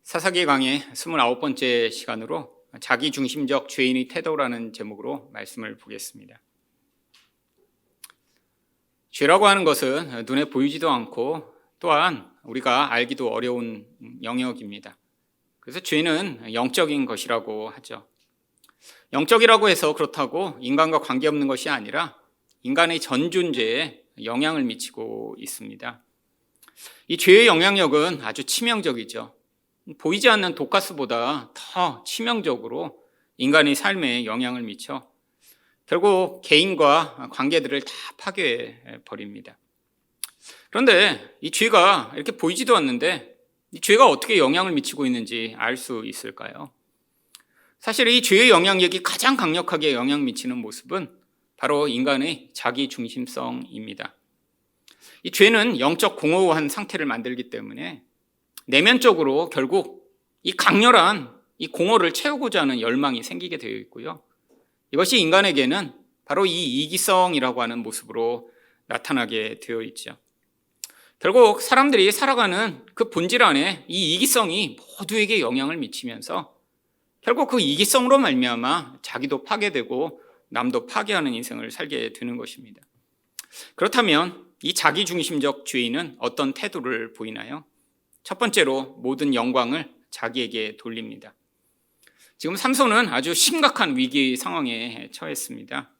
사사기 강의 29번째 시간으로 자기중심적 죄인의 태도라는 제목으로 말씀을 보겠습니다. 죄라고 하는 것은 눈에 보이지도 않고 또한 우리가 알기도 어려운 영역입니다. 그래서 죄는 영적인 것이라고 하죠. 영적이라고 해서 그렇다고 인간과 관계없는 것이 아니라 인간의 전 존재에 영향을 미치고 있습니다. 이 죄의 영향력은 아주 치명적이죠. 보이지 않는 독가스보다 더 치명적으로 인간의 삶에 영향을 미쳐 결국 개인과 관계들을 다 파괴해 버립니다. 그런데 이 죄가 이렇게 보이지도 않는데 이 죄가 어떻게 영향을 미치고 있는지 알 수 있을까요? 사실 이 죄의 영향력이 가장 강력하게 영향 미치는 모습은 바로 인간의 자기중심성입니다. 이 죄는 영적 공허한 상태를 만들기 때문에 내면적으로 결국 이 강렬한 이 공허를 채우고자 하는 열망이 생기게 되어 있고요. 이것이 인간에게는 바로 이 이기성이라고 하는 모습으로 나타나게 되어 있죠. 결국 사람들이 살아가는 그 본질 안에 이 이기성이 모두에게 영향을 미치면서 결국 그 이기성으로 말미암아 자기도 파괴되고 남도 파괴하는 인생을 살게 되는 것입니다. 그렇다면 이 자기중심적 죄인은 어떤 태도를 보이나요? 첫 번째로 모든 영광을 자기에게 돌립니다. 지금 삼손은 아주 심각한 위기 상황에 처했습니다.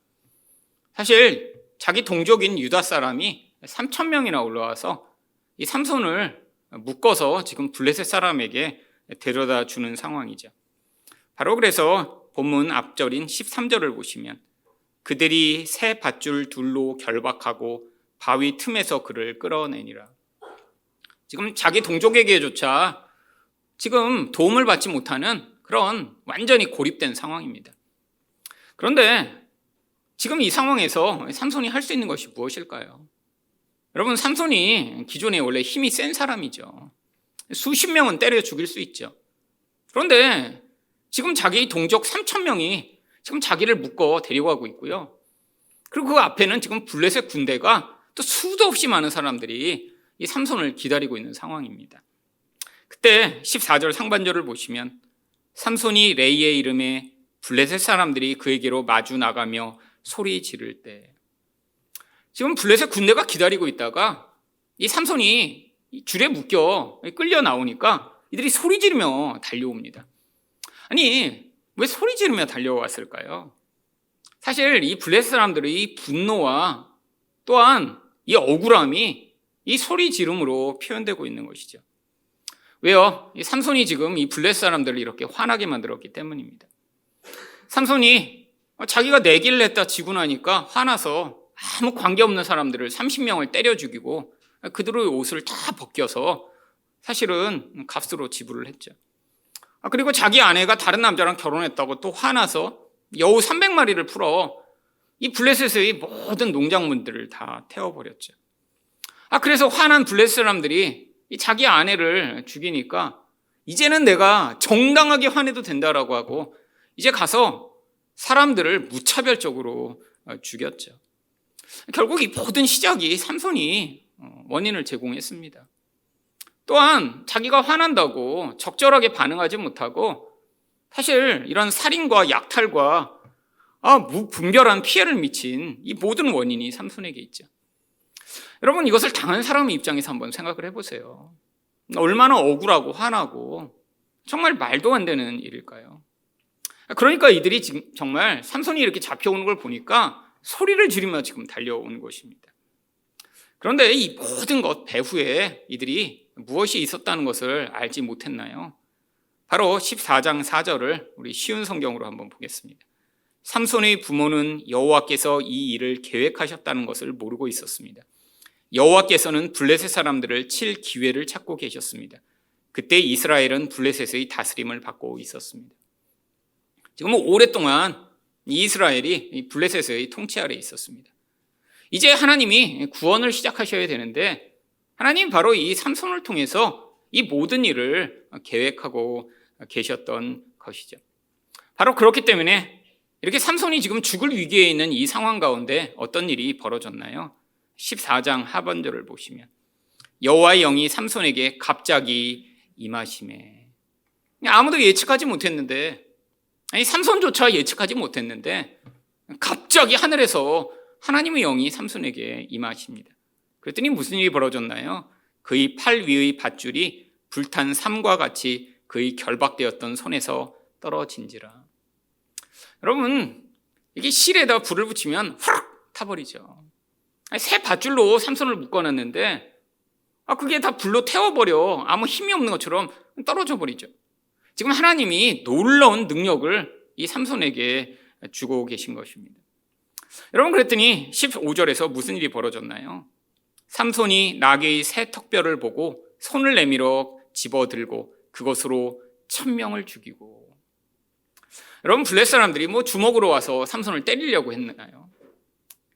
사실 자기 동족인 유다 사람이 3,000명이나 올라와서 이 삼손을 묶어서 지금 블레셋 사람에게 데려다 주는 상황이죠. 바로 그래서 본문 앞절인 13절을 보시면 그들이 새 밧줄 둘로 결박하고 바위 틈에서 그를 끌어내니라. 지금 자기 동족에게조차 지금 도움을 받지 못하는 그런 완전히 고립된 상황입니다. 그런데 지금 이 상황에서 삼손이 할 수 있는 것이 무엇일까요? 여러분, 삼손이 기존에 원래 힘이 센 사람이죠. 수십 명은 때려 죽일 수 있죠. 그런데 지금 자기 동족 3,000명이 지금 자기를 묶어 데리고 가고 있고요. 그리고 그 앞에는 지금 블레셋 군대가 또 수도 없이 많은 사람들이 이 삼손을 기다리고 있는 상황입니다. 그때 14절 상반절을 보시면 삼손이 레이의 이름에 블레셋 사람들이 그에게로 마주 나가며 소리 지를 때, 지금 블레셋 군대가 기다리고 있다가 이 삼손이 줄에 묶여 끌려 나오니까 이들이 소리 지르며 달려옵니다. 아니, 왜 소리 지르며 달려왔을까요? 사실 이 블레셋 사람들의 분노와 또한 이 억울함이 이 소리 지름으로 표현되고 있는 것이죠. 왜요? 이 삼손이 지금 이 블레셋 사람들을 이렇게 화나게 만들었기 때문입니다. 삼손이 자기가 내기를 했다 지고 나니까 화나서 아무 관계없는 사람들을 30명을 때려 죽이고 그들의 옷을 다 벗겨서 사실은 값으로 지불을 했죠. 그리고 자기 아내가 다른 남자랑 결혼했다고 또 화나서 여우 300마리를 풀어 이 블레셋의 모든 농작물들을 다 태워버렸죠. 그래서 화난 블레셋 사람들이 자기 아내를 죽이니까 이제는 내가 정당하게 화내도 된다라고 하고 이제 가서 사람들을 무차별적으로 죽였죠. 결국 이 모든 시작이 삼손이 원인을 제공했습니다. 또한 자기가 화난다고 적절하게 반응하지 못하고 사실 이런 살인과 약탈과 무분별한 피해를 미친 이 모든 원인이 삼손에게 있죠. 여러분, 이것을 당한 사람의 입장에서 한번 생각을 해보세요. 얼마나 억울하고 화나고 정말 말도 안 되는 일일까요? 그러니까 이들이 지금 정말 삼손이 이렇게 잡혀오는 걸 보니까 소리를 지르며 지금 달려오는 것입니다. 그런데 이 모든 것 배후에 이들이 무엇이 있었다는 것을 알지 못했나요? 바로 14장 4절을 우리 쉬운 성경으로 한번 보겠습니다. 삼손의 부모는 여호와께서 이 일을 계획하셨다는 것을 모르고 있었습니다. 여호와께서는 블레셋 사람들을 칠 기회를 찾고 계셨습니다. 그때 이스라엘은 블레셋의 다스림을 받고 있었습니다. 지금 오랫동안 이스라엘이 블레셋의 통치 아래에 있었습니다. 이제 하나님이 구원을 시작하셔야 되는데 하나님 바로 이 삼손을 통해서 이 모든 일을 계획하고 계셨던 것이죠. 바로 그렇기 때문에 이렇게 삼손이 지금 죽을 위기에 있는 이 상황 가운데 어떤 일이 벌어졌나요? 14장 하반절을 보시면 여호와의 영이 삼손에게 갑자기 임하시매. 아무도 예측하지 못했는데, 아니 삼손조차 예측하지 못했는데 갑자기 하늘에서 하나님의 영이 삼손에게 임하십니다. 그랬더니 무슨 일이 벌어졌나요? 그의 팔 위의 밧줄이 불탄 삼과 같이 그의 결박되었던 손에서 떨어진지라. 여러분, 이게 실에다 불을 붙이면 후락 타버리죠. 새 밧줄로 삼손을 묶어놨는데 그게 다 불로 태워버려. 아무 힘이 없는 것처럼 떨어져 버리죠. 지금 하나님이 놀라운 능력을 이 삼손에게 주고 계신 것입니다. 여러분, 그랬더니 15절에서 무슨 일이 벌어졌나요? 삼손이 나귀의 새 턱뼈를 보고 손을 내밀어 집어들고 그것으로 1000명을 죽이고. 여러분, 블레셋 사람들이 주먹으로 와서 삼손을 때리려고 했나요?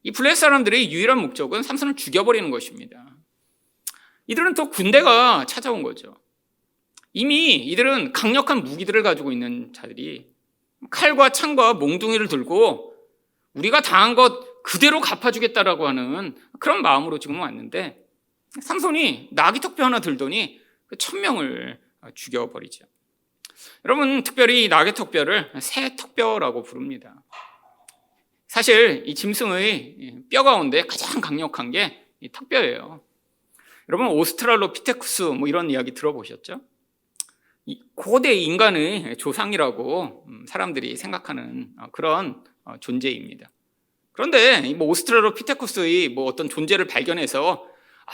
이 블레셋 사람들의 유일한 목적은 삼손을 죽여버리는 것입니다. 이들은 또 군대가 찾아온 거죠. 이미 이들은 강력한 무기들을 가지고 있는 자들이 칼과 창과 몽둥이를 들고 우리가 당한 것 그대로 갚아주겠다라고 하는 그런 마음으로 지금 왔는데, 삼손이 나귀 턱뼈 하나 들더니 1000명을 죽여버리죠. 여러분, 특별히 나귀 턱뼈를 새 턱뼈라고 부릅니다. 사실 이 짐승의 뼈 가운데 가장 강력한 게 이 턱뼈예요. 여러분, 오스트랄로피테쿠스 이런 이야기 들어보셨죠? 고대 인간의 조상이라고 사람들이 생각하는 그런 존재입니다. 그런데 오스트랄로피테쿠스의 어떤 존재를 발견해서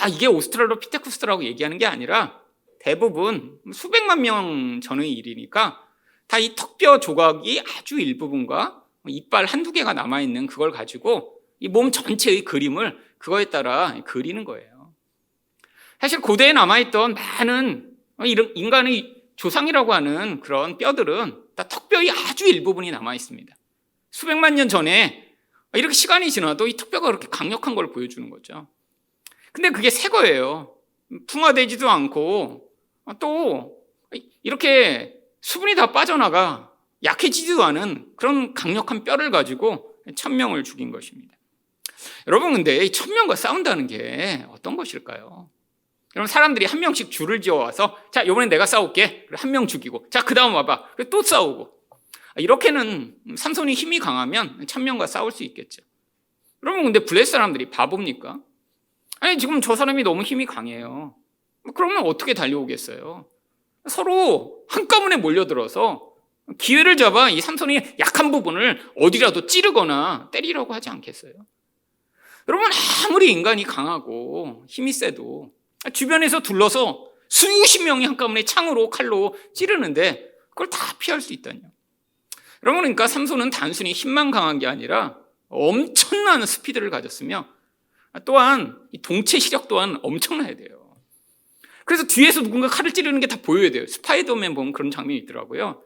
이게 오스트랄로피테쿠스라고 얘기하는 게 아니라 대부분 수백만 명 전의 일이니까 다 이 턱뼈 조각이 아주 일부분과 이빨 한두 개가 남아있는 그걸 가지고 이 몸 전체의 그림을 그거에 따라 그리는 거예요. 사실 고대에 남아있던 많은 인간의 조상이라고 하는 그런 뼈들은 다 턱뼈의 아주 일부분이 남아있습니다. 수백만 년 전에 이렇게 시간이 지나도 이 턱뼈가 그렇게 강력한 걸 보여주는 거죠. 근데 그게 새 거예요. 풍화되지도 않고 또 이렇게 수분이 다 빠져나가 약해지지도 않은 그런 강력한 뼈를 가지고 1000명을 죽인 것입니다. 여러분, 근데 이 1000명과 싸운다는 게 어떤 것일까요? 여러분, 사람들이 한 명씩 줄을 지어와서 자, 이번엔 내가 싸울게. 한 명 죽이고, 자, 그 다음 와봐. 또 싸우고. 이렇게는 삼손이 힘이 강하면 1000명과 싸울 수 있겠죠. 여러분, 근데 블레셋 사람들이 바보입니까? 아니, 지금 저 사람이 너무 힘이 강해요. 그러면 어떻게 달려오겠어요? 서로 한꺼번에 몰려들어서 기회를 잡아 이 삼손이 약한 부분을 어디라도 찌르거나 때리려고 하지 않겠어요? 여러분, 아무리 인간이 강하고 힘이 세도 주변에서 둘러서 수십 명이 한꺼번에 창으로 칼로 찌르는데 그걸 다 피할 수 있다뇨. 여러분, 그러니까 삼손은 단순히 힘만 강한 게 아니라 엄청난 스피드를 가졌으며 또한 이 동체 시력 또한 엄청나야 돼요. 그래서 뒤에서 누군가 칼을 찌르는 게 다 보여야 돼요. 스파이더맨 보면 그런 장면이 있더라고요.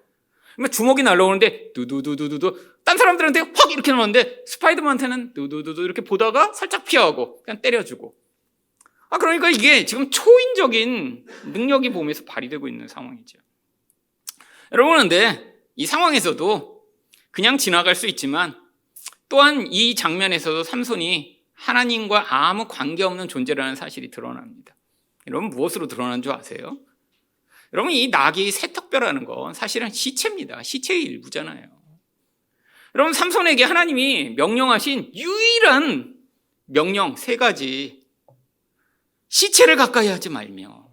주먹이 날라오는데 두두두두두두, 딴 사람들한테 확 이렇게 나오는데 스파이더맨한테는 두두두두 이렇게 보다가 살짝 피하고 그냥 때려주고. 그러니까 이게 지금 초인적인 능력이 몸에서 발휘되고 있는 상황이죠. 여러분, 근데 이 상황에서도 그냥 지나갈 수 있지만 또한 이 장면에서도 삼손이 하나님과 아무 관계없는 존재라는 사실이 드러납니다. 여러분, 무엇으로 드러난 줄 아세요? 여러분, 이 나귀의 새 턱뼈라는 건 사실은 시체입니다. 시체의 일부잖아요. 여러분, 삼손에게 하나님이 명령하신 유일한 명령 3가지. 시체를 가까이 하지 말며,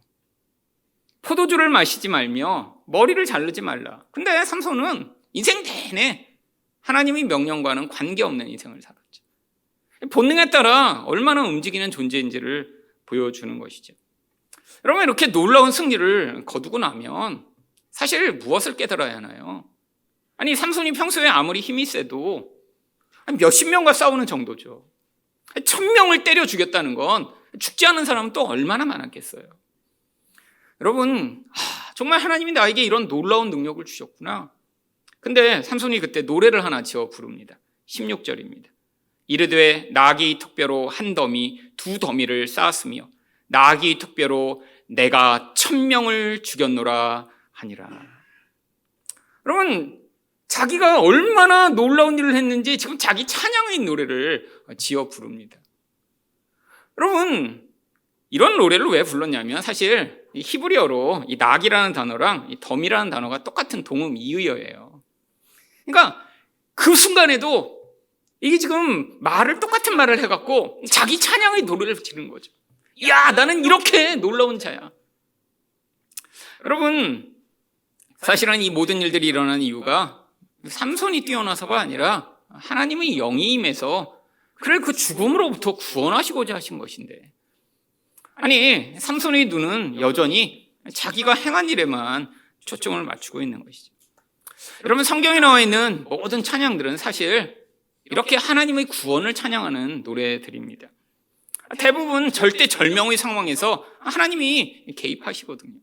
포도주를 마시지 말며, 머리를 자르지 말라. 근데 삼손은 인생 내내 하나님의 명령과는 관계없는 인생을 살았죠. 본능에 따라 얼마나 움직이는 존재인지를 보여주는 것이죠. 여러분, 이렇게 놀라운 승리를 거두고 나면 사실 무엇을 깨달아야 하나요? 아니, 삼손이 평소에 아무리 힘이 세도 몇십 명과 싸우는 정도죠. 1000명을 때려 죽였다는 건 죽지 않은 사람은 또 얼마나 많았겠어요. 여러분, 정말 하나님이 나에게 이런 놀라운 능력을 주셨구나. 근데 삼손이 그때 노래를 하나 지어 부릅니다. 16절입니다. 이르되 나귀 턱뼈로 한 더미, 두 더미를 쌓았으며 나귀 턱뼈로 내가 1000명을 죽였노라 하니라. 여러분, 자기가 얼마나 놀라운 일을 했는지 지금 자기 찬양의 노래를 지어 부릅니다. 여러분, 이런 노래를 왜 불렀냐면 사실 이 히브리어로 이 낙이라는 단어랑 이 덤이라는 단어가 똑같은 동음 이의어예요. 그러니까 그 순간에도 이게 지금 똑같은 말을 해갖고 자기 찬양의 노래를 지르는 거죠. 야, 나는 이렇게 놀라운 자야. 여러분, 사실은 이 모든 일들이 일어나는 이유가 삼손이 뛰어나서가 아니라 하나님의 영이 임해서 그를 그 죽음으로부터 구원하시고자 하신 것인데, 아니, 삼손의 눈은 여전히 자기가 행한 일에만 초점을 맞추고 있는 것이죠. 여러분, 성경에 나와 있는 모든 찬양들은 사실 이렇게 하나님의 구원을 찬양하는 노래들입니다. 대부분 절대절명의 상황에서 하나님이 개입하시거든요.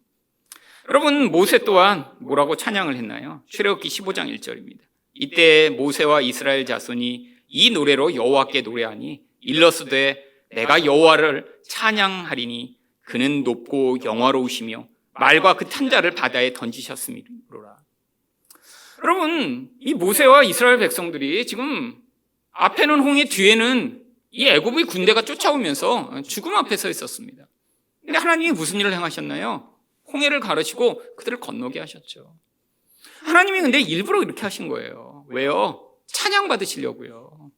여러분, 모세 또한 뭐라고 찬양을 했나요? 출애굽기 15장 1절입니다. 이때 모세와 이스라엘 자손이 이 노래로 여호와께 노래하니 일러스되 내가 여호와를 찬양하리니 그는 높고 영화로우시며 말과 그 탄자를 바다에 던지셨음이로라. 여러분, 이 모세와 이스라엘 백성들이 지금 앞에는 홍해, 뒤에는 이 애굽의 군대가 쫓아오면서 죽음 앞에 서 있었습니다. 근데 하나님이 무슨 일을 행하셨나요? 홍해를 가르치고 그들을 건너게 하셨죠. 하나님이 근데 일부러 이렇게 하신 거예요. 왜요? 찬양 받으시려고요.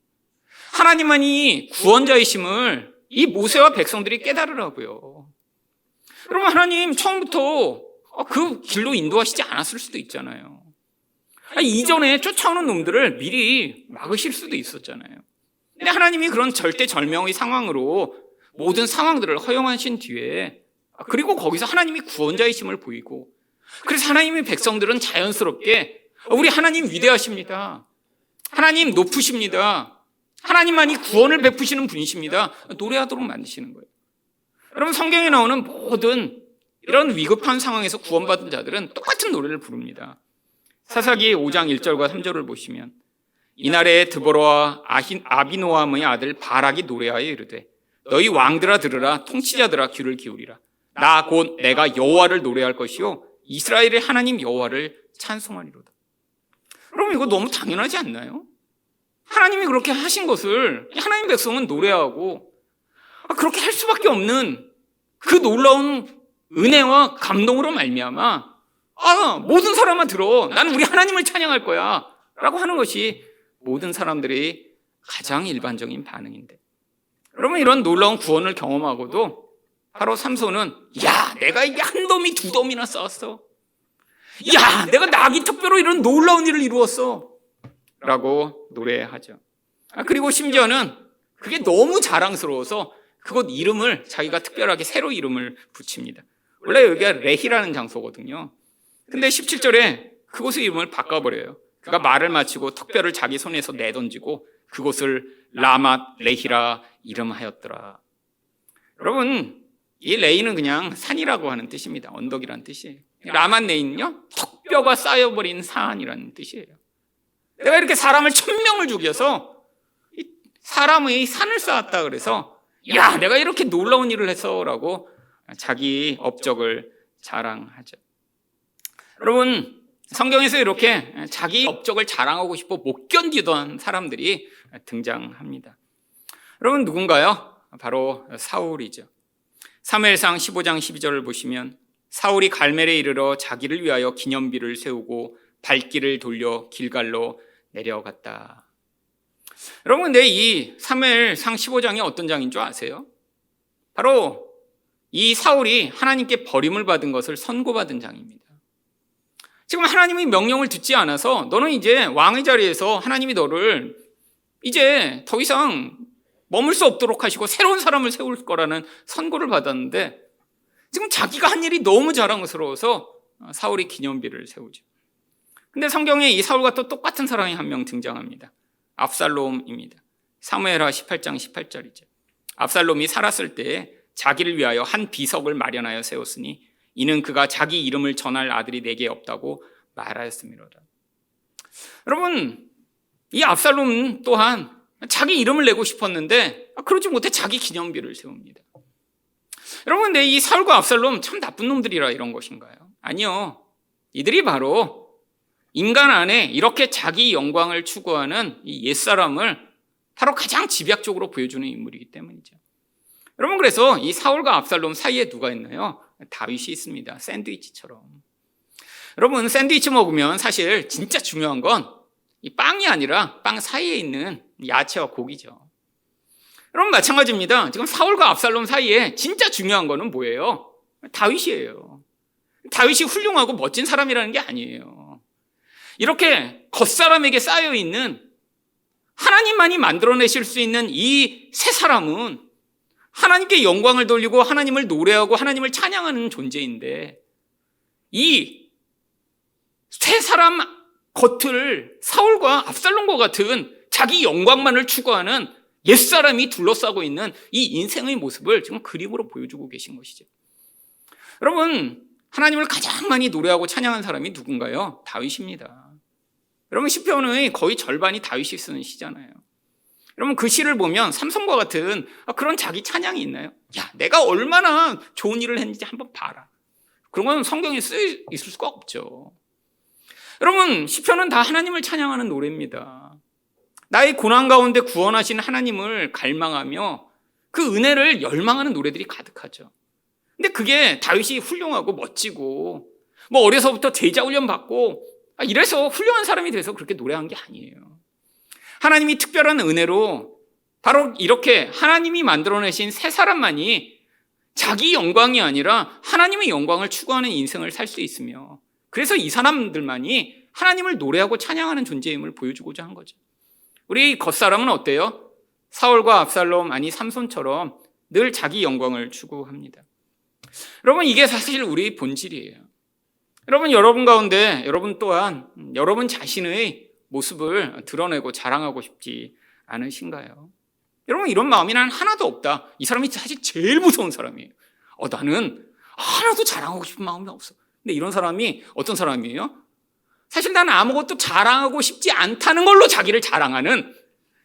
하나님만이 구원자이심을 이 모세와 백성들이 깨달으라고요. 여러분, 하나님 처음부터 그 길로 인도하시지 않았을 수도 있잖아요. 이전에 쫓아오는 놈들을 미리 막으실 수도 있었잖아요. 근데 하나님이 그런 절대절명의 상황으로 모든 상황들을 허용하신 뒤에, 그리고 거기서 하나님이 구원자이심을 보이고, 그래서 하나님의 백성들은 자연스럽게 우리 하나님 위대하십니다, 하나님 높으십니다, 하나님만이 구원을 베푸시는 분이십니다, 노래하도록 만드시는 거예요. 여러분, 성경에 나오는 모든 이런 위급한 상황에서 구원받은 자들은 똑같은 노래를 부릅니다. 사사기 5장 1절과 3절을 보시면 이날에 드보라와 아비노함의 아들 바락이 노래하여 이르되 너희 왕들아 들으라, 통치자들아 귀를 기울이라. 나 곧 내가 여호와를 노래할 것이요 이스라엘의 하나님 여호와를 찬송하리로다. 여러분, 이거 너무 당연하지 않나요? 하나님이 그렇게 하신 것을 하나님 백성은 노래하고, 그렇게 할 수밖에 없는 그 놀라운 은혜와 감동으로 말미암아 모든 사람만 들어, 나는 우리 하나님을 찬양할 거야 라고 하는 것이 모든 사람들이 가장 일반적인 반응인데, 여러분, 이런 놀라운 구원을 경험하고도 바로 삼손은 야, 내가 이게 한 덤이 두 덤이나 쌓았어, 야, 내가 낙이 특별로 이런 놀라운 일을 이루었어 라고 노래하죠. 그리고 심지어는 그게 너무 자랑스러워서 그곳 이름을 자기가 특별하게 새로 이름을 붙입니다. 원래 여기가 레히라는 장소거든요. 근데 17절에 그곳의 이름을 바꿔버려요. 그가 말을 마치고 턱뼈를 자기 손에서 내던지고 그곳을 라맛 레히라 이름하였더라. 여러분, 이 레이는 그냥 산이라고 하는 뜻입니다. 언덕이라는 뜻이에요. 라맛 레이는요, 턱뼈가 쌓여버린 산이라는 뜻이에요. 내가 이렇게 사람을 1000명을 죽여서 사람의 산을 쌓았다 그래서 야, 내가 이렇게 놀라운 일을 했어 라고 자기 업적을 자랑하죠. 여러분, 성경에서 이렇게 자기 업적을 자랑하고 싶어 못 견디던 사람들이 등장합니다. 여러분, 누군가요? 바로 사울이죠. 사무엘상 15장 12절을 보시면 사울이 갈멜에 이르러 자기를 위하여 기념비를 세우고 발길을 돌려 길갈로 내려갔다. 여러분, 근데 이 사무엘상 15장이 어떤 장인 줄 아세요? 바로 이 사울이 하나님께 버림을 받은 것을 선고받은 장입니다. 지금 하나님의 명령을 듣지 않아서 너는 이제 왕의 자리에서 하나님이 너를 이제 더 이상 머물 수 없도록 하시고 새로운 사람을 세울 거라는 선고를 받았는데, 지금 자기가 한 일이 너무 자랑스러워서 사울이 기념비를 세우죠. 근데 성경에 이 사울과 또 똑같은 사람이 한 명 등장합니다. 압살롬입니다. 사무엘하 18장 18절이죠. 압살롬이 살았을 때 자기를 위하여 한 비석을 마련하여 세웠으니 이는 그가 자기 이름을 전할 아들이 내게 없다고 말하였음이로다. 여러분, 이 압살롬 또한 자기 이름을 내고 싶었는데 그러지 못해 자기 기념비를 세웁니다. 여러분, 근데 이 사울과 압살롬 참 나쁜 놈들이라 이런 것인가요? 아니요. 이들이 바로 인간 안에 이렇게 자기 영광을 추구하는 이 옛사람을 바로 가장 집약적으로 보여주는 인물이기 때문이죠. 여러분, 그래서 이 사울과 압살롬 사이에 누가 있나요? 다윗이 있습니다. 샌드위치처럼. 여러분, 샌드위치 먹으면 사실 진짜 중요한 건 이 빵이 아니라 빵 사이에 있는 야채와 고기죠. 여러분, 마찬가지입니다. 지금 사울과 압살롬 사이에 진짜 중요한 거는 뭐예요? 다윗이에요. 다윗이 훌륭하고 멋진 사람이라는 게 아니에요. 이렇게 겉사람에게 쌓여있는 하나님만이 만들어내실 수 있는 이 세 사람은 하나님께 영광을 돌리고 하나님을 노래하고 하나님을 찬양하는 존재인데, 이 세 사람 겉을 사울과 압살롬과 같은 자기 영광만을 추구하는 옛사람이 둘러싸고 있는 이 인생의 모습을 지금 그림으로 보여주고 계신 것이죠. 여러분, 하나님을 가장 많이 노래하고 찬양한 사람이 누군가요? 다윗입니다. 여러분, 시편의 거의 절반이 다윗이 쓰는 시잖아요. 여러분, 그 시를 보면 삼손과 같은 그런 자기 찬양이 있나요? 야, 내가 얼마나 좋은 일을 했는지 한번 봐라. 그런 건 성경에 쓰여 있을 수가 없죠. 여러분, 시편은 다 하나님을 찬양하는 노래입니다. 나의 고난 가운데 구원하신 하나님을 갈망하며 그 은혜를 열망하는 노래들이 가득하죠. 근데 그게 다윗이 훌륭하고 멋지고 뭐 어려서부터 제자 훈련 받고 이래서 훌륭한 사람이 돼서 그렇게 노래한 게 아니에요. 하나님이 특별한 은혜로 바로 이렇게 하나님이 만들어내신 세 사람만이 자기 영광이 아니라 하나님의 영광을 추구하는 인생을 살 수 있으며, 그래서 이 사람들만이 하나님을 노래하고 찬양하는 존재임을 보여주고자 한 거죠. 우리 겉사람은 어때요? 사울과 압살롬, 아니 삼손처럼 늘 자기 영광을 추구합니다. 여러분, 이게 사실 우리 본질이에요. 여러분 가운데 여러분 또한 여러분 자신의 모습을 드러내고 자랑하고 싶지 않으신가요? 여러분, 이런 마음이 난 하나도 없다. 이 사람이 사실 제일 무서운 사람이에요. 나는 하나도 자랑하고 싶은 마음이 없어. 근데 이런 사람이 어떤 사람이에요? 사실 나는 아무것도 자랑하고 싶지 않다는 걸로 자기를 자랑하는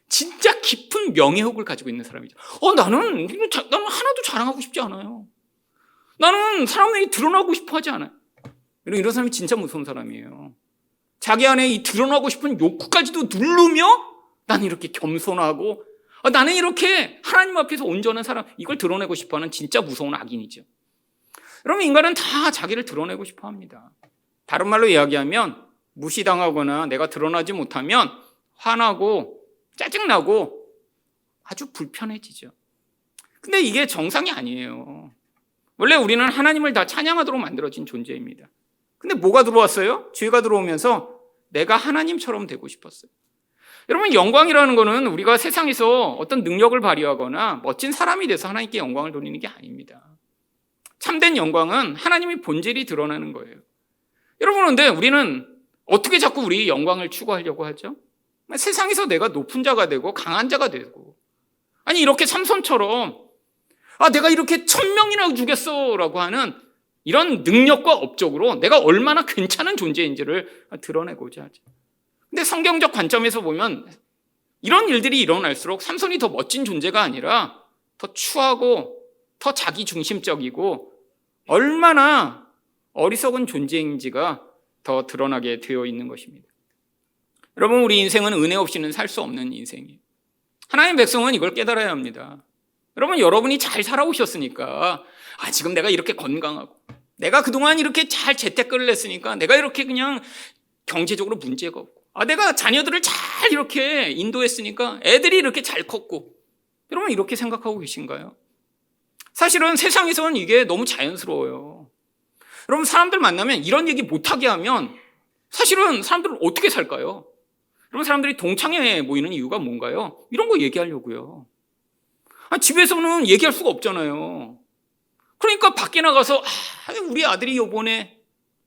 진짜 깊은 명예욕을 가지고 있는 사람이죠. 나는 하나도 자랑하고 싶지 않아요. 나는 사람에게 드러나고 싶어 하지 않아요. 이런 사람이 진짜 무서운 사람이에요. 자기 안에 이 드러나고 싶은 욕구까지도 누르며 나는 이렇게 겸손하고 나는 이렇게 하나님 앞에서 온전한 사람, 이걸 드러내고 싶어하는 진짜 무서운 악인이죠. 여러분, 인간은 다 자기를 드러내고 싶어 합니다. 다른 말로 이야기하면 무시당하거나 내가 드러나지 못하면 화나고 짜증나고 아주 불편해지죠. 근데 이게 정상이 아니에요. 원래 우리는 하나님을 다 찬양하도록 만들어진 존재입니다. 근데 뭐가 들어왔어요? 죄가 들어오면서 내가 하나님처럼 되고 싶었어요. 여러분, 영광이라는 거는 우리가 세상에서 어떤 능력을 발휘하거나 멋진 사람이 돼서 하나님께 영광을 돌리는 게 아닙니다. 참된 영광은 하나님의 본질이 드러나는 거예요. 여러분, 그런데 우리는 어떻게 자꾸 우리 영광을 추구하려고 하죠? 세상에서 내가 높은 자가 되고 강한 자가 되고, 아니 이렇게 삼손처럼 내가 이렇게 1000명이나 죽였어 라고 하는 이런 능력과 업적으로 내가 얼마나 괜찮은 존재인지를 드러내고자 하죠. 근데 성경적 관점에서 보면 이런 일들이 일어날수록 삼손이 더 멋진 존재가 아니라 더 추하고 더 자기중심적이고 얼마나 어리석은 존재인지가 더 드러나게 되어 있는 것입니다. 여러분, 우리 인생은 은혜 없이는 살 수 없는 인생이에요. 하나님의 백성은 이걸 깨달아야 합니다. 여러분, 여러분이 잘 살아오셨으니까 지금 내가 이렇게 건강하고 내가 그동안 이렇게 잘 재테크를 했으니까 내가 이렇게 그냥 경제적으로 문제가 없고 내가 자녀들을 잘 이렇게 인도했으니까 애들이 이렇게 잘 컸고, 여러분 이렇게 생각하고 계신가요? 사실은 세상에서는 이게 너무 자연스러워요. 여러분, 사람들 만나면 이런 얘기 못하게 하면 사실은 사람들은 어떻게 살까요? 여러분, 사람들이 동창회에 모이는 이유가 뭔가요? 이런 거 얘기하려고요. 집에서는 얘기할 수가 없잖아요. 그러니까 밖에 나가서 우리 아들이 요번에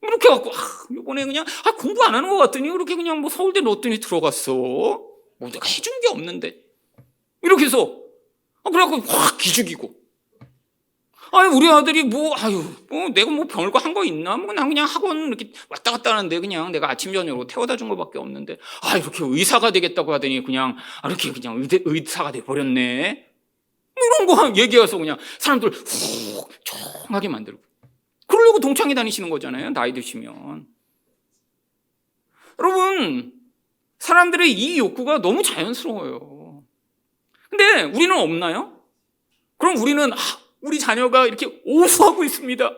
이렇게 갖고 요번에 그냥 공부 안 하는 것 같더니 그렇게 그냥 뭐 서울대 넣었더니 들어갔어. 뭐 내가 해준 게 없는데 이렇게 해서 그래갖고 확 기죽이고, 우리 아들이 내가 뭐 별거 한 거 있나? 난 그냥 학원 이렇게 왔다 갔다 하는데 그냥 내가 아침 저녁으로 태워다 준 거밖에 없는데 이렇게 의사가 되겠다고 하더니 그냥 이렇게 그냥 의사가 돼 버렸네. 이런 거 얘기해서 그냥 사람들 훅 조용하게 만들고, 그러려고 동창회 다니시는 거잖아요, 나이 드시면. 여러분, 사람들의 이 욕구가 너무 자연스러워요. 근데 우리는 없나요? 그럼 우리는 우리 자녀가 이렇게 오수하고 있습니다.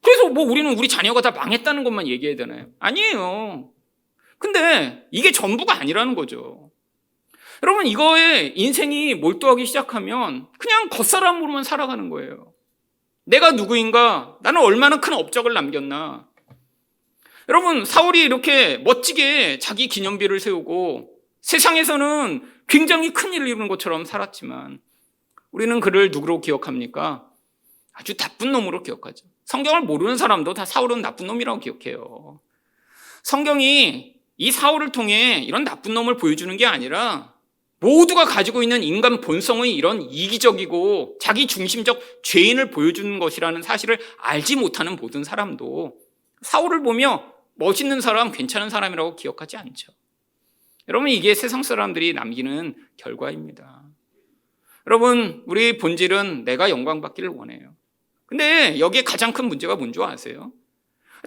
그래서 뭐 우리는 우리 자녀가 다 망했다는 것만 얘기해야 되나요? 아니에요. 근데 이게 전부가 아니라는 거죠. 여러분, 이거에 인생이 몰두하기 시작하면 그냥 겉사람으로만 살아가는 거예요. 내가 누구인가? 나는 얼마나 큰 업적을 남겼나? 여러분, 사울이 이렇게 멋지게 자기 기념비를 세우고 세상에서는 굉장히 큰 일을 이루는 것처럼 살았지만 우리는 그를 누구로 기억합니까? 아주 나쁜 놈으로 기억하죠. 성경을 모르는 사람도 다 사울은 나쁜 놈이라고 기억해요. 성경이 이 사울을 통해 이런 나쁜 놈을 보여주는 게 아니라 모두가 가지고 있는 인간 본성의 이런 이기적이고 자기 중심적 죄인을 보여주는 것이라는 사실을 알지 못하는 모든 사람도 사울을 보며 멋있는 사람, 괜찮은 사람이라고 기억하지 않죠. 여러분, 이게 세상 사람들이 남기는 결과입니다. 여러분, 우리 본질은 내가 영광받기를 원해요. 근데 여기에 가장 큰 문제가 뭔지 아세요?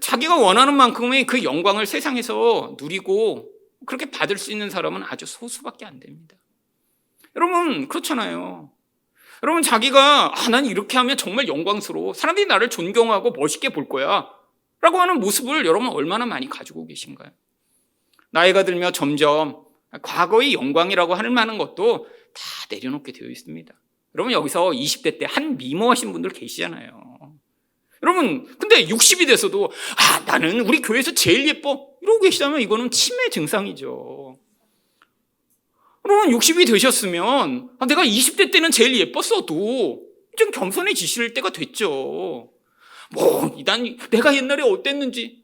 자기가 원하는 만큼의 그 영광을 세상에서 누리고 그렇게 받을 수 있는 사람은 아주 소수밖에 안 됩니다. 여러분, 그렇잖아요. 여러분, 자기가 난 이렇게 하면 정말 영광스러워, 사람들이 나를 존경하고 멋있게 볼 거야 라고 하는 모습을 여러분 얼마나 많이 가지고 계신가요? 나이가 들며 점점 과거의 영광이라고 할 만한 것도 다 내려놓게 되어 있습니다. 여러분, 여기서 20대 때 한 미모하신 분들 계시잖아요. 여러분, 근데 60이 돼서도 나는 우리 교회에서 제일 예뻐 이러고 계시다면 이거는 치매 증상이죠. 여러분, 60이 되셨으면 내가 20대 때는 제일 예뻤어도 좀 겸손해지실 때가 됐죠. 내가 옛날에 어땠는지.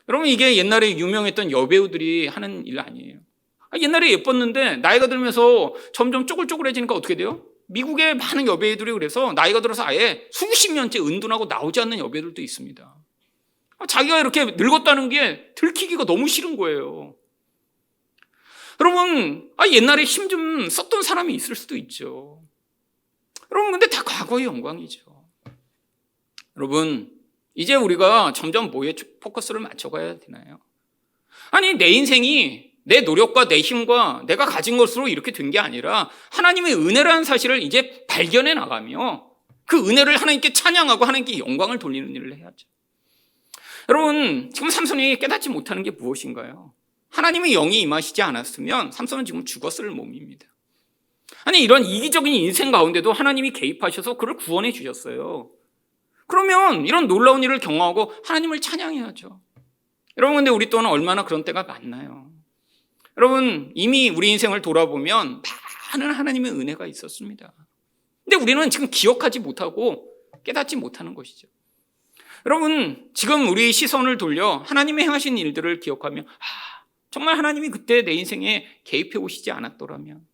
여러분, 이게 옛날에 유명했던 여배우들이 하는 일 아니에요. 옛날에 예뻤는데 나이가 들면서 점점 쪼글쪼글해지니까 어떻게 돼요? 미국의 많은 여배우들이 그래서 나이가 들어서 아예 수십 년째 은둔하고 나오지 않는 여배우들도 있습니다. 자기가 이렇게 늙었다는 게 들키기가 너무 싫은 거예요. 여러분, 옛날에 힘 좀 썼던 사람이 있을 수도 있죠. 여러분, 근데 다 과거의 영광이죠. 여러분, 이제 우리가 점점 뭐에 포커스를 맞춰가야 되나요? 내 인생이 내 노력과 내 힘과 내가 가진 것으로 이렇게 된 게 아니라 하나님의 은혜라는 사실을 이제 발견해 나가며 그 은혜를 하나님께 찬양하고 하나님께 영광을 돌리는 일을 해야죠. 여러분, 지금 삼손이 깨닫지 못하는 게 무엇인가요? 하나님의 영이 임하시지 않았으면 삼손은 지금 죽었을 몸입니다. 이런 이기적인 인생 가운데도 하나님이 개입하셔서 그를 구원해 주셨어요. 그러면 이런 놀라운 일을 경험하고 하나님을 찬양해야죠. 여러분, 근데 우리 또한 얼마나 그런 때가 많나요? 여러분, 이미 우리 인생을 돌아보면 많은 하나님의 은혜가 있었습니다. 근데 우리는 지금 기억하지 못하고 깨닫지 못하는 것이죠. 여러분, 지금 우리 시선을 돌려 하나님의 행하신 일들을 기억하며 정말 하나님이 그때 내 인생에 개입해 오시지 않았더라면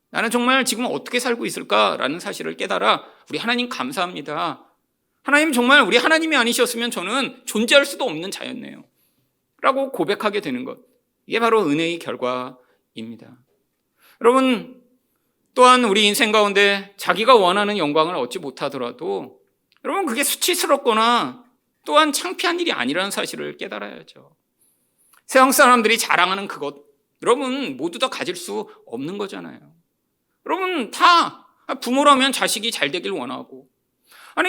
나는 정말 지금 어떻게 살고 있을까라는 사실을 깨달아 우리 하나님 감사합니다. 하나님, 정말 우리 하나님이 아니셨으면 저는 존재할 수도 없는 자였네요 라고 고백하게 되는 것, 이게 바로 은혜의 결과입니다. 여러분, 또한 우리 인생 가운데 자기가 원하는 영광을 얻지 못하더라도 여러분, 그게 수치스럽거나 또한 창피한 일이 아니라는 사실을 깨달아야죠. 세상 사람들이 자랑하는 그것, 여러분 모두 다 가질 수 없는 거잖아요. 여러분, 다 부모라면 자식이 잘 되길 원하고,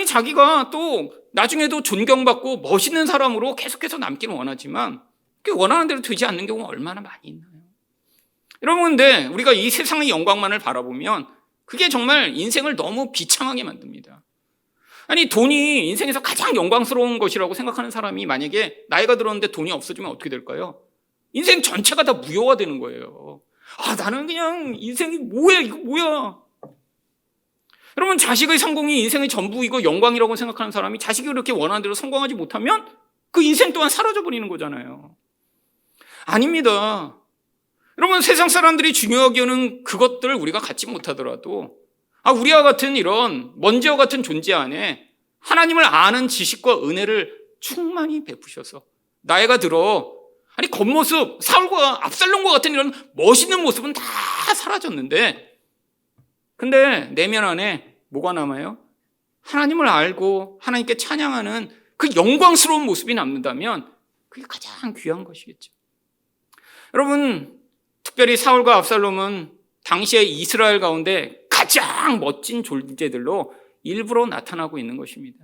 자기가 또 나중에도 존경받고 멋있는 사람으로 계속해서 남기를 원하지만 그 원하는 대로 되지 않는 경우가 얼마나 많이 있나요? 여러분, 근데 우리가 이 세상의 영광만을 바라보면 그게 정말 인생을 너무 비참하게 만듭니다. 돈이 인생에서 가장 영광스러운 것이라고 생각하는 사람이 만약에 나이가 들었는데 돈이 없어지면 어떻게 될까요? 인생 전체가 다 무효화되는 거예요. 나는 그냥 인생이 이거 뭐야? 여러분, 자식의 성공이 인생의 전부이고 영광이라고 생각하는 사람이 자식이 그렇게 원하는 대로 성공하지 못하면 그 인생 또한 사라져버리는 거잖아요. 아닙니다. 여러분, 세상 사람들이 중요하게 여기는 그것들을 우리가 갖지 못하더라도 우리와 같은 이런 먼지와 같은 존재 안에 하나님을 아는 지식과 은혜를 충만히 베푸셔서 나이가 들어 겉모습 사울과 압살롬과 같은 이런 멋있는 모습은 다 사라졌는데, 근데 내면 안에 뭐가 남아요? 하나님을 알고 하나님께 찬양하는 그 영광스러운 모습이 남는다면 그게 가장 귀한 것이겠죠. 여러분, 특별히 사울과 압살롬은 당시의 이스라엘 가운데 가장 멋진 존재들로 일부러 나타나고 있는 것입니다.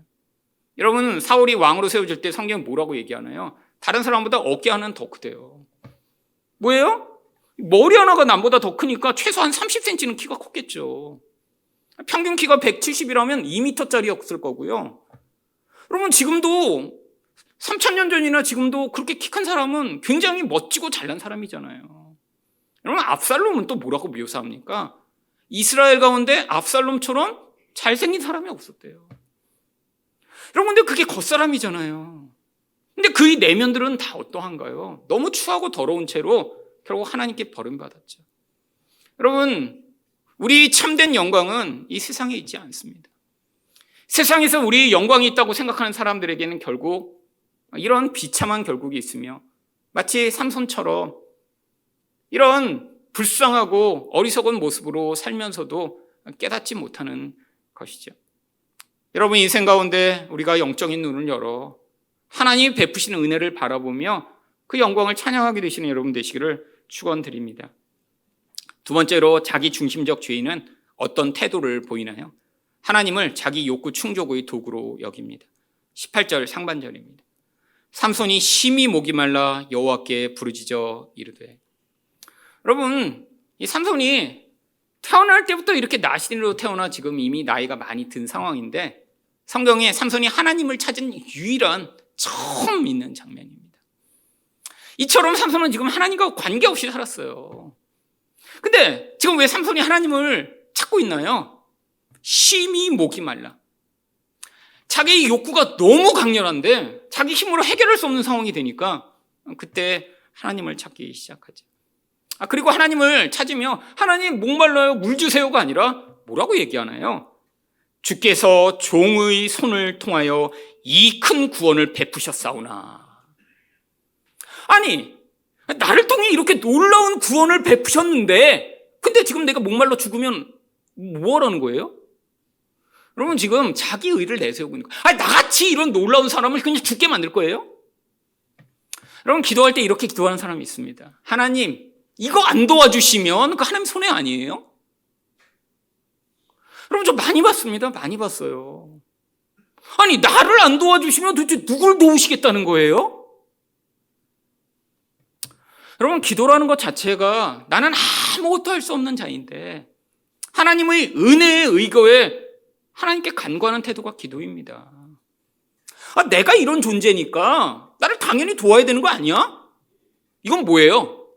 여러분, 사울이 왕으로 세워질 때 성경이 뭐라고 얘기하나요? 다른 사람보다 어깨 하나는 더 크대요. 뭐예요? 머리 하나가 남보다 더 크니까 최소한 30cm는 키가 컸겠죠. 평균 키가 170이라면 2m짜리였을 거고요. 여러분, 지금도 3000년 전이나 지금도 그렇게 키 큰 사람은 굉장히 멋지고 잘난 사람이잖아요. 여러분, 압살롬은 또 뭐라고 묘사합니까? 이스라엘 가운데 압살롬처럼 잘생긴 사람이 없었대요. 여러분, 근데 그게 겉사람이잖아요. 근데 그의 내면들은 다 어떠한가요? 너무 추하고 더러운 채로 결국 하나님께 버림받았죠. 여러분, 우리 참된 영광은 이 세상에 있지 않습니다. 세상에서 우리 영광이 있다고 생각하는 사람들에게는 결국 이런 비참한 결국이 있으며, 마치 삼손처럼 이런 불쌍하고 어리석은 모습으로 살면서도 깨닫지 못하는 것이죠. 여러분, 인생 가운데 우리가 영적인 눈을 열어 하나님이 베푸시는 은혜를 바라보며 그 영광을 찬양하게 되시는 여러분 되시기를 축원드립니다. 두 번째로, 자기 중심적 죄인은 어떤 태도를 보이나요? 하나님을 자기 욕구 충족의 도구로 여깁니다. 18절 상반절입니다. 삼손이 심히 목이 말라 여호와께 부르짖어 이르되. 여러분, 이 삼손이 태어날 때부터 이렇게 나신으로 태어나 지금 이미 나이가 많이 든 상황인데, 성경에 삼손이 하나님을 찾은 유일한 처음 있는 장면입니다. 이처럼 삼손은 지금 하나님과 관계없이 살았어요. 근데 지금 왜 삼손이 하나님을 찾고 있나요? 심히 목이 말라. 자기의 욕구가 너무 강렬한데 자기 힘으로 해결할 수 없는 상황이 되니까 그때 하나님을 찾기 시작하죠. 그리고 하나님을 찾으며, 하나님 목말라요 물 주세요가 아니라 뭐라고 얘기하나요? 주께서 종의 손을 통하여 이 큰 구원을 베푸셨사오나. 아니, 나를 통해 이렇게 놀라운 구원을 베푸셨는데 근데 지금 내가 목말라 죽으면 뭐하라는 거예요? 여러분, 지금 자기 의를 내세우고 있는 거예요. 아니, 나같이 이런 놀라운 사람을 그냥 죽게 만들 거예요? 여러분, 기도할 때 이렇게 기도하는 사람이 있습니다. 하나님, 이거 안 도와주시면 그 하나님 손해 아니에요? 여러분, 저 많이 봤습니다. 많이 봤어요. 아니, 나를 안 도와주시면 도대체 누굴 도우시겠다는 거예요? 여러분, 기도라는 것 자체가 나는 아무것도 할 수 없는 자인데 하나님의 은혜에 의거해 하나님께 간구하는 태도가 기도입니다. 내가 이런 존재니까 나를 당연히 도와야 되는 거 아니야? 이건 뭐예요?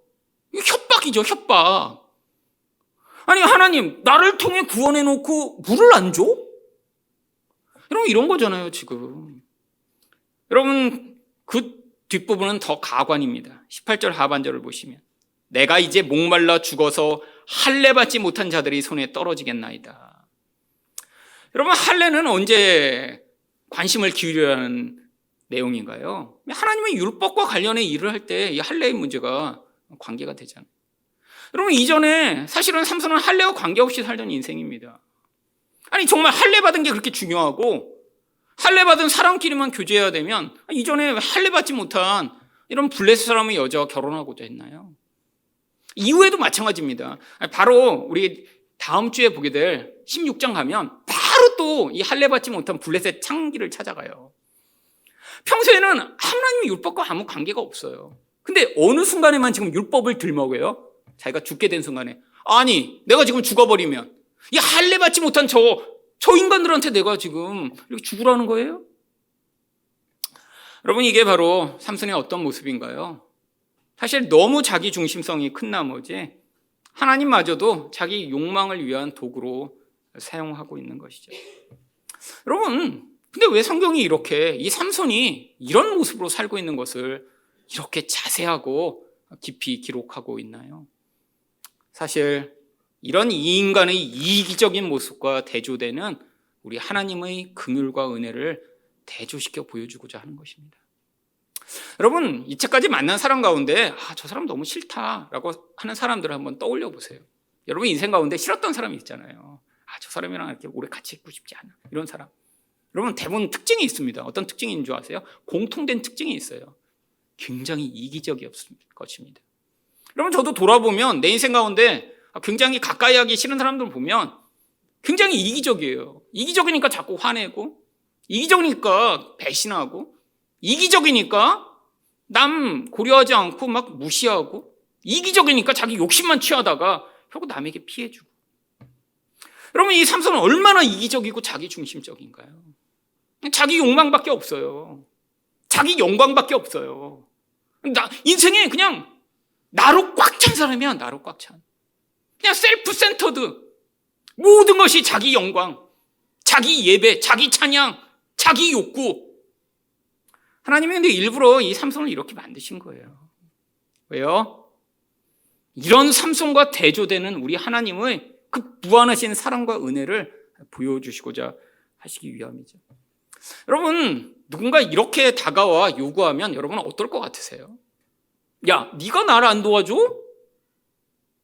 이거 협박이죠, 협박. 아니, 하나님, 나를 통해 구원해놓고 물을 안 줘? 여러분, 이런 거잖아요, 지금. 여러분, 그 뒷부분은 더 가관입니다. 18절 하반절을 보시면, 내가 이제 목말라 죽어서 할례 받지 못한 자들이 손에 떨어지겠나이다. 여러분, 할례는 언제 관심을 기울이라는 내용인가요? 하나님의 율법과 관련해 일을 할 때 이 할례의 문제가 관계가 되잖아요. 여러분, 이전에 사실은 삼손은 할례와 관계없이 살던 인생입니다. 아니, 정말 할례 받은 게 그렇게 중요하고 할례 받은 사람끼리만 교제해야 되면 이전에 할례 받지 못한 이런 블레셋 사람의 여자와 결혼하고자 했나요? 이후에도 마찬가지입니다. 바로 우리 다음 주에 보게 될 16장 가면 바로 또 이 할례 받지 못한 블레셋 창기를 찾아가요. 평소에는 하나님의 율법과 아무 관계가 없어요. 근데 어느 순간에만 지금 율법을 들먹여요? 자기가 죽게 된 순간에, 아니, 내가 지금 죽어버리면 이 할례 받지 못한 저 인간들한테 내가 지금 이렇게 죽으라는 거예요? 여러분, 이게 바로 삼손의 어떤 모습인가요? 사실 너무 자기 중심성이 큰 나머지 하나님마저도 자기 욕망을 위한 도구로 사용하고 있는 것이죠. 여러분, 근데 왜 성경이 이렇게 이 삼손이 이런 모습으로 살고 있는 것을 이렇게 자세하고 깊이 기록하고 있나요? 사실 이런 이 인간의 이기적인 모습과 대조되는 우리 하나님의 긍휼과 은혜를 대조시켜 보여주고자 하는 것입니다. 여러분, 이때까지 만난 사람 가운데 저 사람 너무 싫다라고 하는 사람들을 한번 떠올려 보세요. 여러분 인생 가운데 싫었던 사람이 있잖아요. 저 사람이랑 이렇게 오래 같이 있고 싶지 않아, 이런 사람. 여러분, 대부분 특징이 있습니다. 어떤 특징인 줄 아세요? 공통된 특징이 있어요. 굉장히 이기적이었을 것입니다. 여러분, 저도 돌아보면 내 인생 가운데 굉장히 가까이 하기 싫은 사람들 보면 굉장히 이기적이에요. 이기적이니까 자꾸 화내고, 이기적이니까 배신하고, 이기적이니까 남 고려하지 않고 막 무시하고, 이기적이니까 자기 욕심만 취하다가 결국 남에게 피해주고. 여러분, 이 삼손은 얼마나 이기적이고 자기 중심적인가요? 자기 욕망밖에 없어요. 자기 영광밖에 없어요. 인생에 그냥 나로 꽉 찬 사람이야. 나로 꽉 찬. 그냥 셀프 센터드. 모든 것이 자기 영광, 자기 예배, 자기 찬양, 자기 욕구. 하나님이 근데 일부러 이 삼손을 이렇게 만드신 거예요. 왜요? 이런 삼손과 대조되는 우리 하나님의 그 무한하신 사랑과 은혜를 보여주시고자 하시기 위함이죠. 여러분, 누군가 이렇게 다가와 요구하면 여러분은 어떨 것 같으세요? 야, 네가 나를 안 도와줘?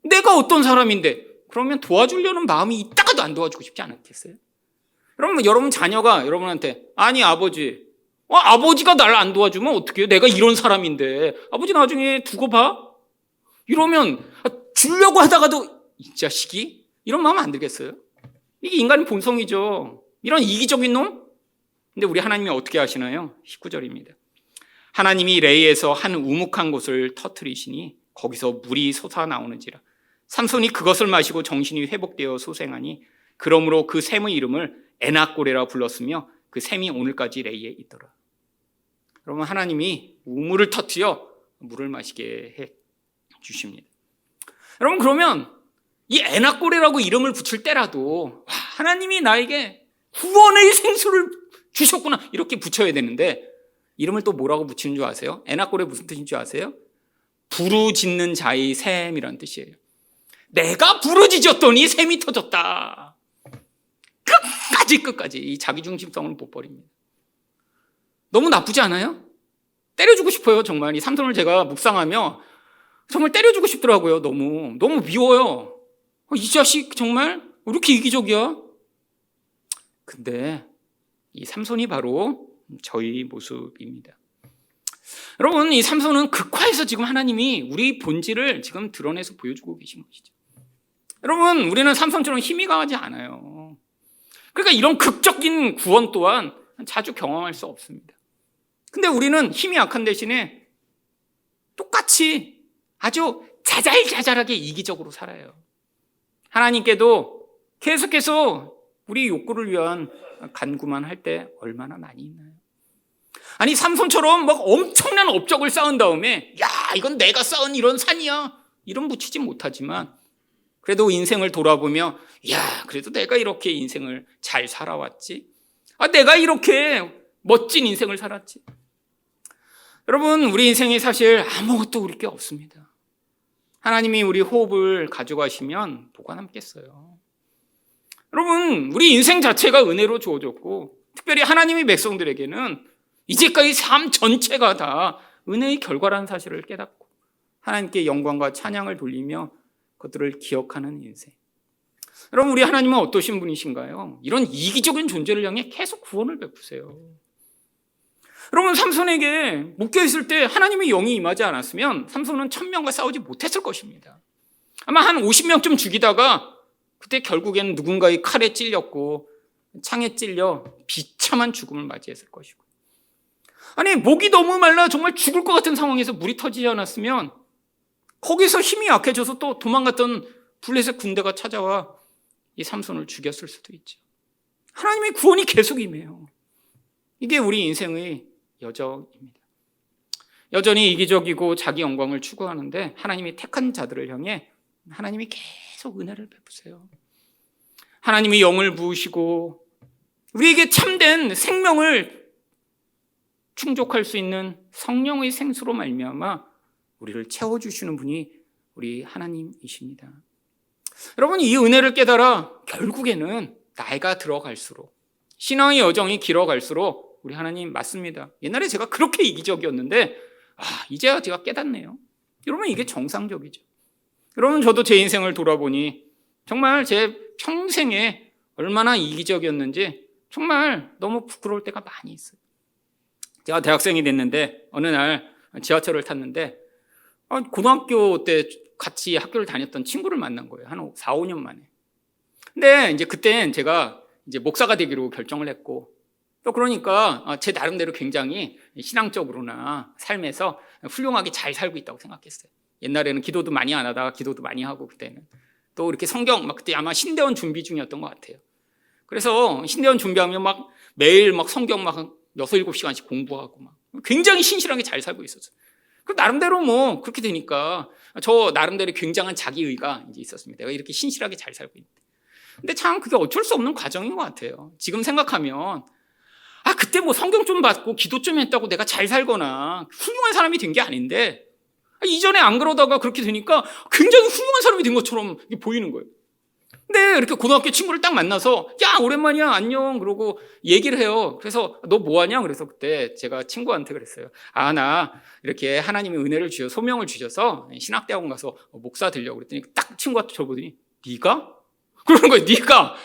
내가 어떤 사람인데? 그러면 도와주려는 마음이 있다가도 안 도와주고 싶지 않겠어요? 여러분 자녀가 여러분한테 아니 아버지, 아버지가 나를 안 도와주면 어떡해요? 내가 이런 사람인데 아버지 나중에 두고 봐? 이러면 주려고 하다가도 이 자식이? 이런 마음 안 들겠어요? 이게 인간의 본성이죠. 이런 이기적인 놈? 근데 우리 하나님이 어떻게 하시나요? 19절입니다. 하나님이 레이에서 한 우묵한 곳을 터뜨리시니 거기서 물이 솟아나오는지라. 삼손이 그것을 마시고 정신이 회복되어 소생하니 그러므로 그 샘의 이름을 에낙고레라 불렀으며 그 샘이 오늘까지 레이에 있더라. 여러분, 하나님이 우물을 터뜨려 물을 마시게 해 주십니다. 여러분, 그러면 이 에낙고레라고 이름을 붙일 때라도 하나님이 나에게 구원의 생수를 주셨구나 이렇게 붙여야 되는데 이름을 또 뭐라고 붙이는 줄 아세요? 에낙고레 무슨 뜻인 줄 아세요? 부르짖는 자의 샘이라는 뜻이에요. 내가 부르짖었더니 샘이 터졌다. 끝까지 이 자기중심성을 못 버립니다. 너무 나쁘지 않아요? 때려주고 싶어요. 정말 이 삼손을 제가 묵상하며 정말 때려주고 싶더라고요. 너무 미워요. 이 자식 정말 왜 이렇게 이기적이야? 근데 이 삼손이 바로 저희 모습입니다. 여러분, 이 삼손은 극화해서 지금 하나님이 우리 본질을 지금 드러내서 보여주고 계신 것이죠. 여러분, 우리는 삼손처럼 힘이 강하지 않아요. 그러니까 이런 극적인 구원 또한 자주 경험할 수 없습니다. 근데 우리는 힘이 약한 대신에 똑같이 아주 자잘자잘하게 이기적으로 살아요. 하나님께도 계속해서 우리 욕구를 위한 간구만 할 때 얼마나 많이 있나요? 아니, 삼손처럼 막 엄청난 업적을 쌓은 다음에 야, 이건 내가 쌓은 이런 산이야 이런 붙이지 못하지만 그래도 인생을 돌아보며 야, 그래도 내가 이렇게 인생을 잘 살아왔지. 내가 이렇게 멋진 인생을 살았지. 여러분, 우리 인생이 사실 아무것도 우리 게 없습니다. 하나님이 우리 호흡을 가져가시면 뭐가 남겠어요? 여러분, 우리 인생 자체가 은혜로 주어졌고 특별히 하나님의 백성들에게는 이제까지 삶 전체가 다 은혜의 결과라는 사실을 깨닫고 하나님께 영광과 찬양을 돌리며 그것들을 기억하는 인생. 여러분, 우리 하나님은 어떠신 분이신가요? 이런 이기적인 존재를 향해 계속 구원을 베푸세요. 여러분, 삼손에게 묶여있을 때 하나님의 영이 임하지 않았으면 삼손은 1000명과 싸우지 못했을 것입니다. 아마 한 50명쯤 죽이다가 그때 결국에는 누군가의 칼에 찔렸고 창에 찔려 비참한 죽음을 맞이했을 것이고, 아니 목이 너무 말라 정말 죽을 것 같은 상황에서 물이 터지지 않았으면 거기서 힘이 약해져서 또 도망갔던 블레셋 군대가 찾아와 이 삼손을 죽였을 수도 있죠. 하나님의 구원이 계속 임해요. 이게 우리 인생의 여정입니다. 여전히 이기적이고 자기 영광을 추구하는데 하나님이 택한 자들을 향해 하나님이 계속 은혜를 베푸세요. 하나님이 영을 부으시고 우리에게 참된 생명을 충족할 수 있는 성령의 생수로 말미암아 우리를 채워주시는 분이 우리 하나님이십니다. 여러분, 이 은혜를 깨달아 결국에는 나이가 들어갈수록, 신앙의 여정이 길어갈수록 우리 하나님 맞습니다. 옛날에 제가 그렇게 이기적이었는데 이제야 제가 깨닫네요. 여러분, 이게 정상적이죠. 여러분, 저도 제 인생을 돌아보니 정말 제 평생에 얼마나 이기적이었는지 정말 너무 부끄러울 때가 많이 있어요. 제가 대학생이 됐는데 어느 날 지하철을 탔는데 고등학교 때 같이 학교를 다녔던 친구를 만난 거예요. 한 4, 5년 만에. 근데 이제 그땐 제가 이제 목사가 되기로 결정을 했고 또 그러니까 제 나름대로 굉장히 신앙적으로나 삶에서 훌륭하게 잘 살고 있다고 생각했어요. 옛날에는 기도도 많이 안 하다가 기도도 많이 하고, 그때는 또 이렇게 성경 그때 아마 신대원 준비 중이었던 것 같아요. 그래서 신대원 준비하면 매일 성경 6, 7시간씩 공부하고 굉장히 신실하게 잘 살고 있었어요. 그 나름대로 그렇게 되니까 저 나름대로 굉장한 자기의가 이제 있었습니다. 내가 이렇게 신실하게 잘 살고 있는데. 근데 참 그게 어쩔 수 없는 과정인 것 같아요. 지금 생각하면 그때 성경 좀 받고 기도 좀 했다고 내가 잘 살거나 훌륭한 사람이 된 게 아닌데, 이전에 안 그러다가 그렇게 되니까 굉장히 훌륭한 사람이 된 것처럼 보이는 거예요. 근데 이렇게 고등학교 친구를 딱 만나서 야 오랜만이야 안녕 그러고 얘기를 해요. 그래서 너 뭐하냐? 그래서 그때 제가 친구한테 그랬어요. 나 이렇게 하나님이 은혜를 주셔서 소명을 주셔서 신학대학원 가서 목사 되려고 그랬더니 딱 친구가 저보더니 네가? 그러는 거예요. 네가?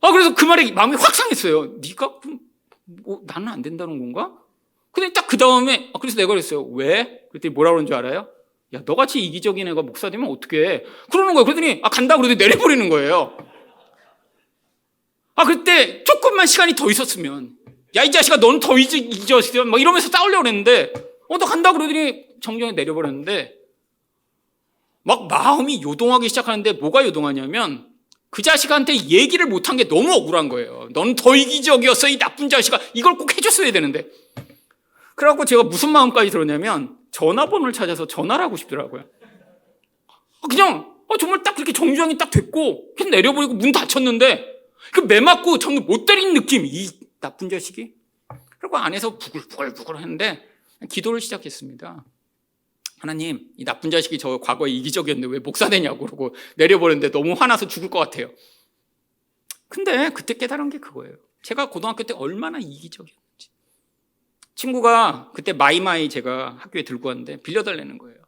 그래서 그 말에 마음이 확 상했어요. 네가? 그럼 나는 안 된다는 건가? 근데 딱 그 다음에 그래서 내가 그랬어요. 왜? 그랬더니 뭐라 그런 줄 알아요? 야, 너같이 이기적인 애가 목사 되면 어떡해? 그러는 거예요. 그러더니 간다 그러더니 내려버리는 거예요. 그때 조금만 시간이 더 있었으면 야, 이 자식아 너는 더 이기적이야 이러면서 싸우려고 그랬는데 너 간다 그러더니 정정에 내려버렸는데 마음이 요동하기 시작하는데 뭐가 요동하냐면 그 자식한테 얘기를 못한 게 너무 억울한 거예요. 넌 더 이기적이었어 이 나쁜 자식아. 이걸 꼭 해줬어야 되는데. 그래갖고 제가 무슨 마음까지 들었냐면 전화번호를 찾아서 전화를 하고 싶더라고요. 그냥 정말 딱 그렇게 정주행이 딱 됐고 그냥 내려버리고 문 닫혔는데 매 맞고 정말 못 때린 느낌. 이 나쁜 자식이. 그리고 안에서 부글부글 했는데 기도를 시작했습니다. 하나님, 이 나쁜 자식이 저 과거에 이기적이었는데 왜 목사 되냐고 그러고 내려버렸는데 너무 화나서 죽을 것 같아요. 근데 그때 깨달은 게 그거예요. 제가 고등학교 때 얼마나 이기적이었는지. 친구가 그때 마이마이 제가 학교에 들고 왔는데 빌려달라는 거예요.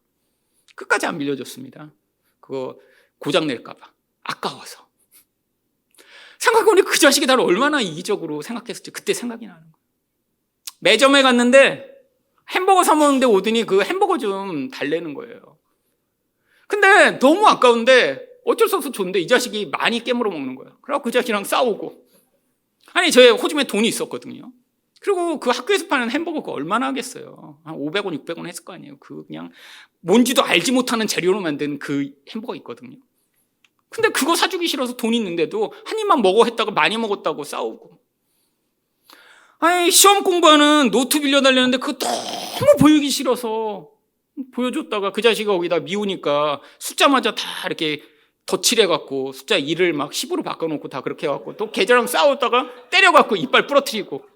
끝까지 안 빌려줬습니다. 그거 고장 낼까 봐. 아까워서. 생각해보니 그 자식이 나를 얼마나 이기적으로 생각했을지 그때 생각이 나는 거예요. 매점에 갔는데 햄버거 사 먹는데 오더니 그 햄버거 좀 달래는 거예요. 근데 너무 아까운데 어쩔 수 없어 줬는데 이 자식이 많이 깨물어 먹는 거예요. 그래서 그 자식이랑 싸우고. 저희 호주에 돈이 있었거든요. 그리고 그 학교에서 파는 햄버거 그거 얼마나 하겠어요. 한 500원, 600원 했을 거 아니에요. 그냥 뭔지도 알지 못하는 재료로 만든 그 햄버거 있거든요. 근데 그거 사주기 싫어서 돈 있는데도 한 입만 먹어 했다가 많이 먹었다고 싸우고. 시험 공부하는 노트 빌려달라는데 그거 너무 보이기 싫어서 보여줬다가 그 자식이 거기다 미우니까 숫자마저 다 이렇게 덧칠해갖고 숫자 1을 10으로 바꿔놓고 다 그렇게 해갖고 또 걔랑 싸웠다가 때려갖고 이빨 부러뜨리고.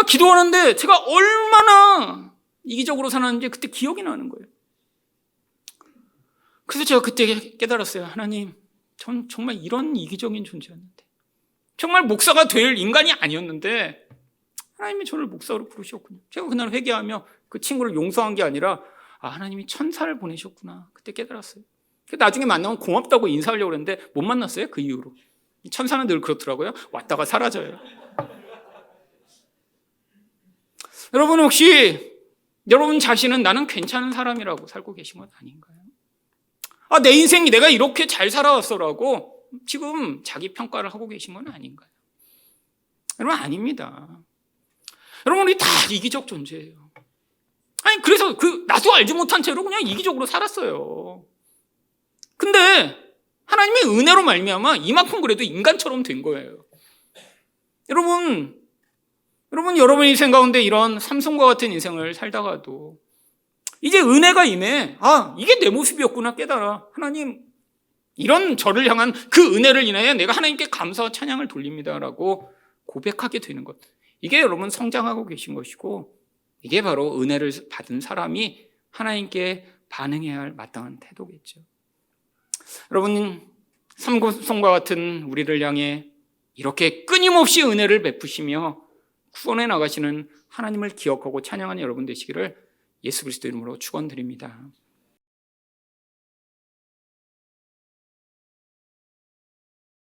기도하는데 제가 얼마나 이기적으로 살았는지 그때 기억이 나는 거예요. 그래서 제가 그때 깨달았어요. 하나님, 전 정말 이런 이기적인 존재였는데, 정말 목사가 될 인간이 아니었는데 하나님이 저를 목사로 부르셨군요. 제가 그날 회개하며 그 친구를 용서한 게 아니라 하나님이 천사를 보내셨구나. 그때 깨달았어요. 나중에 만나면 고맙다고 인사하려고 했는데 못 만났어요. 그 이후로. 천사는 늘 그렇더라고요. 왔다가 사라져요. 여러분 혹시 여러분 자신은 나는 괜찮은 사람이라고 살고 계신 건 아닌가요? 내 인생이 내가 이렇게 잘 살아왔어라고 지금 자기 평가를 하고 계신 건 아닌가요? 여러분 아닙니다. 여러분 우리 다 이기적 존재예요. 그래서 나도 알지 못한 채로 그냥 이기적으로 살았어요. 근데 하나님의 은혜로 말미암아 이만큼 그래도 인간처럼 된 거예요. 여러분 인생 가운데 이런 삼손과 같은 인생을 살다가도 이제 은혜가 임해 이게 내 모습이었구나 깨달아. 하나님 이런 저를 향한 그 은혜를 인하여 내가 하나님께 감사와 찬양을 돌립니다라고 고백하게 되는 것. 이게 여러분 성장하고 계신 것이고 이게 바로 은혜를 받은 사람이 하나님께 반응해야 할 마땅한 태도겠죠. 여러분 삼손과 같은 우리를 향해 이렇게 끊임없이 은혜를 베푸시며 구원해 나가시는 하나님을 기억하고 찬양하는 여러분 되시기를 예수 그리스도 이름으로 축원드립니다.